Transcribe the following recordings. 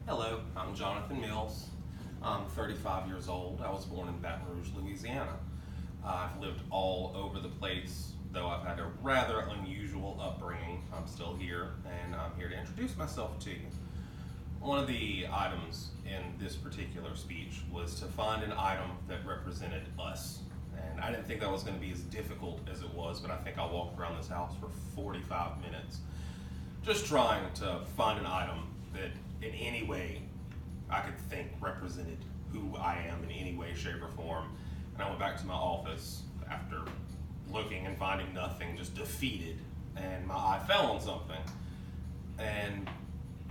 Hello, I'm Jonathan Mills. I'm 35 years old. I was born in Baton Rouge, Louisiana. I've lived all over the place, though I've had a rather unusual upbringing. I'm still here, and I'm here to introduce myself to you. One of the items in this particular speech was to find an item that represented us. And I didn't think that was going to be as difficult as it was, but I think I walked around this house for 45 minutes just trying to find an item that in any way I could think represented who I am in any way, shape, or form. And I went back to my office after looking and finding nothing, just defeated, and my eye fell on something. And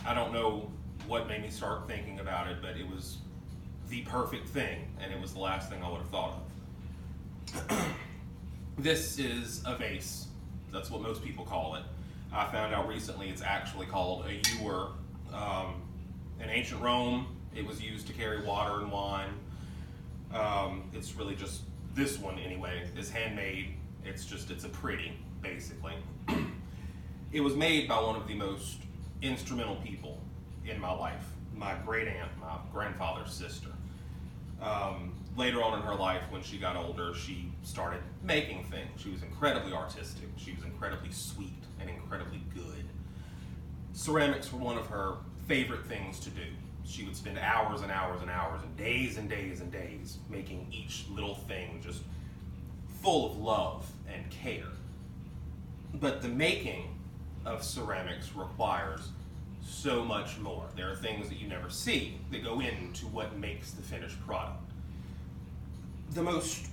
I don't know what made me start thinking about it, but it was the perfect thing, and it was the last thing I would have thought of. This is a vase. That's what most people call it. I found out recently it's actually called a ewer. In ancient Rome, it was used to carry water and wine. It's really just, this one anyway, is handmade. It's a pretty, basically. It was made by one of the most instrumental people in my life, my great aunt, my grandfather's sister. Later on in her life, when she got older, she started making things. She was incredibly artistic. She was incredibly sweet and incredibly good. Ceramics were one of her favorite things to do. She would spend hours and hours and hours and days and days and days making each little thing just full of love and care. But the making of ceramics requires so much more. There are things that you never see that go into what makes the finished product. The most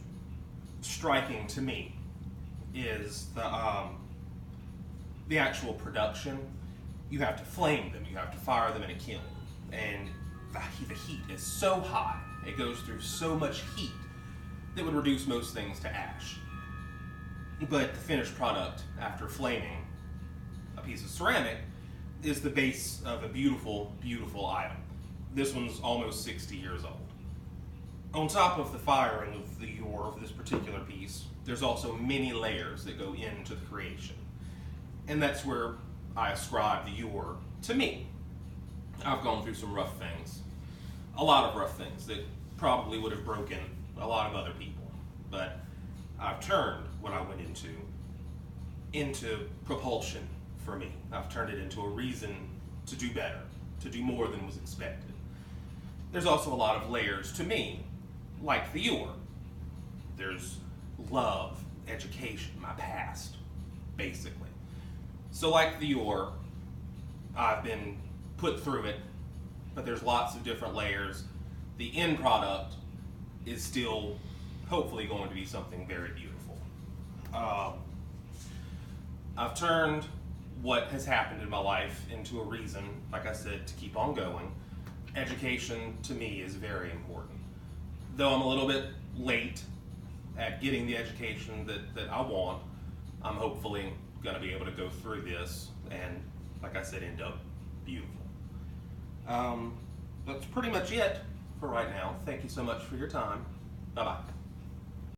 striking to me is the actual production. You have to flame them, you have to fire them in a kiln, and the heat is so high, it goes through so much heat that would reduce most things to ash. But the finished product, after flaming a piece of ceramic, is the base of a beautiful, beautiful item. This one's almost 60 years old. On top of the firing of the ewer of this particular piece, there's also many layers that go into the creation. And that's where I ascribe the ewer to me. I've gone through some rough things, a lot of rough things that probably would have broken a lot of other people. But I've turned what I went into propulsion for me. I've turned it into a reason to do better, to do more than was expected. There's also a lot of layers to me, like the ewer. There's love, education, my past, basically. So like the ewer, I've been put through it, but there's lots of different layers. The end product is still hopefully going to be something very beautiful. I've turned what has happened in my life into a reason, like I said, to keep on going. Education to me is very important. Though I'm a little bit late at getting the education that I want, I'm hopefully going to be able to go through this and, like I said, end up beautiful. That's pretty much it for right now. Thank you so much for your time. Bye-bye.